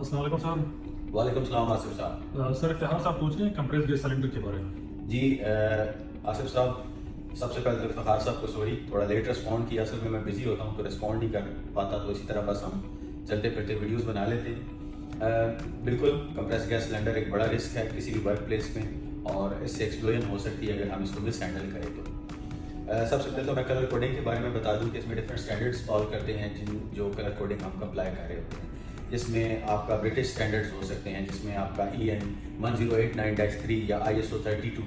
अस्सलाम वालेकुम सर। वालेकुम सलाम आसिफ साहब। सर इफ्तिखार साहब पूछ रहे हैं कंप्रेस गैस सिलेंडर के बारे में। जी आसिफ साहब, सबसे पहले तो इफ्तिखार साहब को सॉरी, थोड़ा लेट रिस्पॉन्ड किया। असल में मैं बिज़ी होता हूँ तो रिस्पॉन्ड नहीं कर पाता, तो इसी तरह बस हम चलते फिरते वीडियोस बना लेते हैं। बिल्कुल कंप्रेस गैस सिलेंडर एक बड़ा रिस्क है किसी भी वर्क प्लेस में, और इससे एक्सप्लोजन हो सकती है अगर हम इसको मिस हैंडल करें तो। सबसे पहले तो मैं कलर कोडिंग के बारे में बता दूं कि इसमें डिफरेंट स्टैंडर्ड्स फॉलो करते हैं जो कलर कोडिंग हम अप्लाई कर रहे होते हैं। जिसमें आपका ब्रिटिश स्टैंडर्ड्स हो सकते हैं, जिसमें आपका EN 1089-3 या ISO 32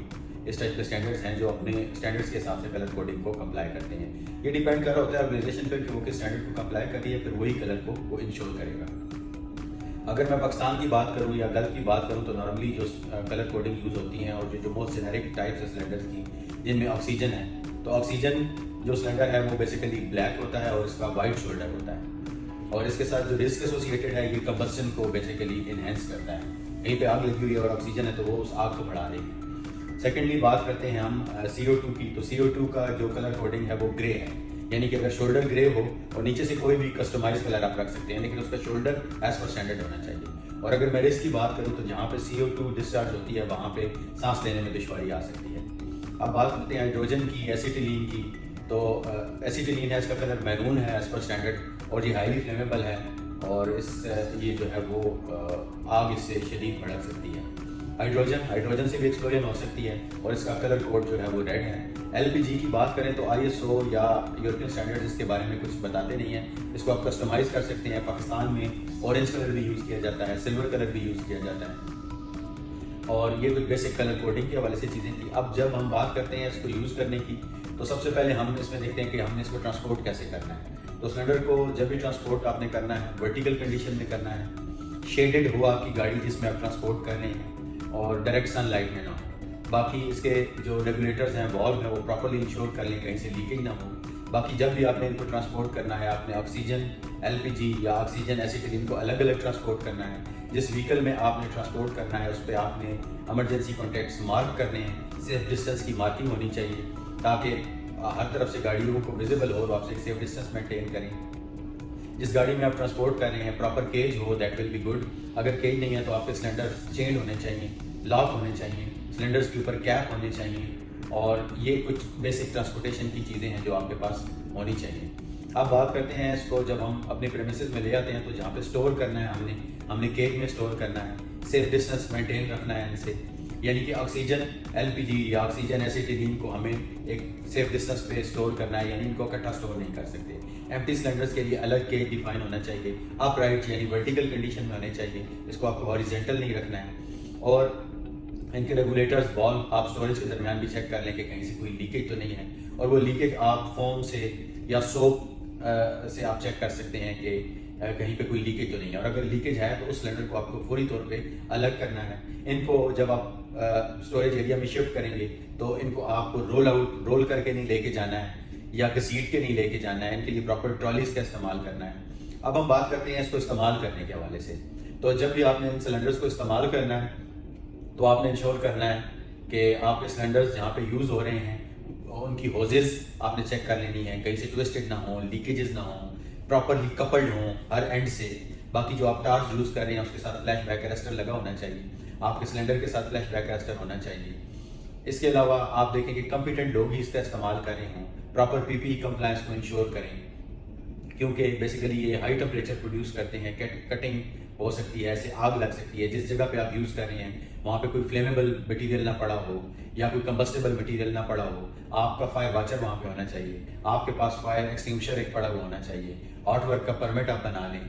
इस टाइप के स्टैंडर्ड्स हैं जो अपने स्टैंडर्ड्स के हिसाब से कलर कोडिंग को कंप्लाई करते हैं। ये डिपेंड कर रहा होता है ऑर्गेनाइजेशन पर कि वो किस स्टैंडर्ड को कंप्लाई कर रही है, फिर वही कलर को वो इंश्योर करेगा। अगर मैं पाकिस्तान की बात करूं या गल्फ की बात करूं तो नॉर्मली जो कलर कोडिंग यूज़ होती हैं और जो मोस्ट जेनेरिक टाइप्स है सिलेंडर्स की, जिनमें ऑक्सीजन है, तो ऑक्सीजन जो सिलेंडर है वो बेसिकली ब्लैक होता है और इसका वाइट शोल्डर होता है, और इसके साथ जो रिस्क एसोसिएटेड है ये कंबस्शन को बेसिकली इनहेंस करता है। कहीं पे आग लगी हुई है और ऑक्सीजन है तो वो उस आग को बढ़ा देगी। सेकेंडली बात करते हैं हम CO2 की, तो CO2 का जो कलर कोडिंग है वो ग्रे है, यानी कि अगर शोल्डर ग्रे हो और नीचे से कोई भी कस्टमाइज कलर आप रख सकते हैं, लेकिन उसका शोल्डर एज पर स्टैंडर्ड होना चाहिए। और अगर मैं रिस्क की बात करूँ तो जहाँ पे CO2 डिस्चार्ज होती है वहाँ पे सांस लेने में दुश्वारी आ सकती है। अब बात करते हैं हाइड्रोजन की, एसिटिलीन की, तो एसिटिलीन है, इसका कलर मैरून है एज पर स्टैंडर्ड, और ये हाईली फ्लेमेबल है, और इस ये जो है वो आग इससे शदीद भड़क सकती है। हाइड्रोजन से भी एक्सप्लोजन हो सकती है, और इसका कलर कोड जो है वो रेड है। LPG की बात करें तो ISO या यूरोपियन स्टैंडर्ड इसके बारे में कुछ बताते नहीं है, इसको आप कस्टमाइज कर सकते हैं। पाकिस्तान में ऑरेंज कलर भी यूज़ किया जाता है, सिल्वर कलर भी यूज़ किया जाता है, और ये कुछ बेसिक कलर कोडिंग के हवाले से चीज़ें थी। अब जब हम बात करते हैं इसको यूज़ करने की, तो सबसे पहले हम इसमें देखते हैं कि हमने इसको ट्रांसपोर्ट कैसे करना है। तो सिलेंडर को जब भी ट्रांसपोर्ट आपने करना है, वर्टिकल कंडीशन में करना है, शेडेड हो आपकी गाड़ी जिसमें आप ट्रांसपोर्ट कर रहे हैं, और डायरेक्ट सनलाइट में ना हो। बाकी इसके जो रेगुलेटर्स हैं, वॉल्व हैं, वो प्रॉपर्ली इंश्योर कर लें, कहीं से लीकेज ना हो। बाकी जब भी आपने इनको ट्रांसपोर्ट करना है, आपने ऑक्सीजन LPG या ऑक्सीजन एसिटिलीन को अलग अलग ट्रांसपोर्ट करना है। जिस व्हीकल में आपने ट्रांसपोर्ट करना है उस पर आपने इमरजेंसी कॉन्टैक्ट्स मार्क करने हैं, सेफ डिस्टेंस की मार्किंग होनी चाहिए, ताकि हर तरफ से गाड़ियों को विजिबल हो और आपसे सेफ डिस्टेंस मेंटेन करें। जिस गाड़ी में आप ट्रांसपोर्ट कर रहे हैं प्रॉपर केज हो, दैट विल बी गुड। अगर केज नहीं है तो आपके सिलेंडर चेन होने चाहिए, लॉक होने चाहिए, सिलेंडर्स के ऊपर कैप होने चाहिए, और ये कुछ बेसिक ट्रांसपोर्टेशन की चीज़ें हैं जो आपके पास होनी चाहिए। अब बात करते हैं इसको जब हम अपने प्रेमिसेस में ले आते हैं तो जहाँ पे स्टोर करना है, हमने केज में स्टोर करना है, सेफ डिस्टेंस मेंटेन रखना है इनसे, यानी कि ऑक्सीजन LPG या ऑक्सीजन एसिटिलीन को हमें एक सेफ डिस्टेंस पे स्टोर करना है, यानी इनको इकट्ठा स्टोर नहीं कर सकते। एम्प्टी सिलेंडर्स के लिए अलग केज डिफाइन होना चाहिए, अपराइट यानी वर्टिकल कंडीशन में होने चाहिए, इसको आपको हॉरिजेंटल नहीं रखना है। और इनके रेगुलेटर्स, वॉल्व आप स्टोरेज के दरमियान भी चेक कर लें कि कहीं से कोई लीकेज तो नहीं है, और वो लीकेज आप फोम से या सोप से आप चेक कर सकते हैं कि कहीं पे कोई लीकेज तो नहीं है, और अगर लीकेज है तो उस सिलेंडर को आपको फौरी तौर पे अलग करना है। इनको जब आप स्टोरेज एरिया में शिफ्ट करेंगे तो इनको आपको रोल करके नहीं लेके जाना है या घसीट के नहीं लेके जाना है, इनके लिए प्रॉपर ट्रॉलीज का इस्तेमाल करना है। अब हम बात करते हैं इसको इस्तेमाल करने के हवाले से। तो जब भी आपने इन सिलेंडर्स को इस्तेमाल करना है तो आपने इंश्योर करना है कि आपके सिलेंडर्स जहाँ पे यूज़ हो रहे हैं उनकी होजेस आपने चेक कर लेनी है, कहीं से ट्विस्टेड ना हो, लीकेजेस ना हो, प्रॉपरली कपल्ड हों हर एंड से। बाकी जो आप टार्च यूज़ कर रहे हैं उसके साथ फ्लैश बैक अरेस्टर लगा होना चाहिए, आपके सिलेंडर के साथ फ्लैश बैक अरेस्टर होना चाहिए। इसके अलावा आप देखें कि कॉम्पिटेंट लोग ही इसका इस्तेमाल कर रहे हों, प्रॉपर PPE कंप्लायंस को इंश्योर करें, क्योंकि बेसिकली ये हाई टेम्परेचर प्रोड्यूस करते हैं, कटिंग हो सकती है, ऐसे आग लग सकती है। जिस जगह पे आप यूज़ कर रहे हैं वहाँ पे कोई फ्लेमेबल मटेरियल ना पड़ा हो या कोई कंबस्टेबल मटेरियल ना पड़ा हो, आपका फायर वाचर वहाँ पे होना चाहिए, आपके पास फायर एक्सटिंग्विशर एक पड़ा हुआ होना चाहिए, आउट वर्क का परमिट आप बना लें।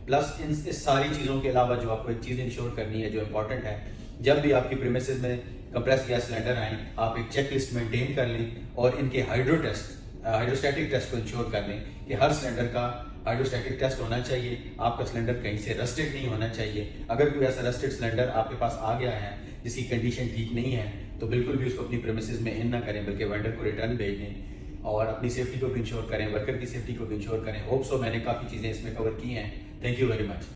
प्लस इस सारी चीज़ों के अलावा जो आपको एक चीज़ इंश्योर करनी है जो इंपॉर्टेंट है, जब भी आपकी प्रीमिसेस में कंप्रेस गैस सिलेंडर आए आप एक चेक लिस्ट मेंटेन कर लें, और इनके हाइड्रोस्टैटिक टेस्ट को इंश्योर कर लें कि हर सिलेंडर का हाइड्रोस्टैटिक टेस्ट होना चाहिए, आपका सिलेंडर कहीं से रस्टेड नहीं होना चाहिए। अगर कोई ऐसा रस्टेड सिलेंडर आपके पास आ गया है जिसकी कंडीशन ठीक नहीं है तो बिल्कुल भी उसको अपनी प्रेमिसेस में इन ना करें, बल्कि वेंडर को रिटर्न भेज दें, और अपनी सेफ्टी को भी इंश्योर करें, वर्कर की सेफ्टी को भी इंश्योर करें। होप सो मैंने काफ़ी चीज़ें इसमें कवर की हैं। Thank you very much.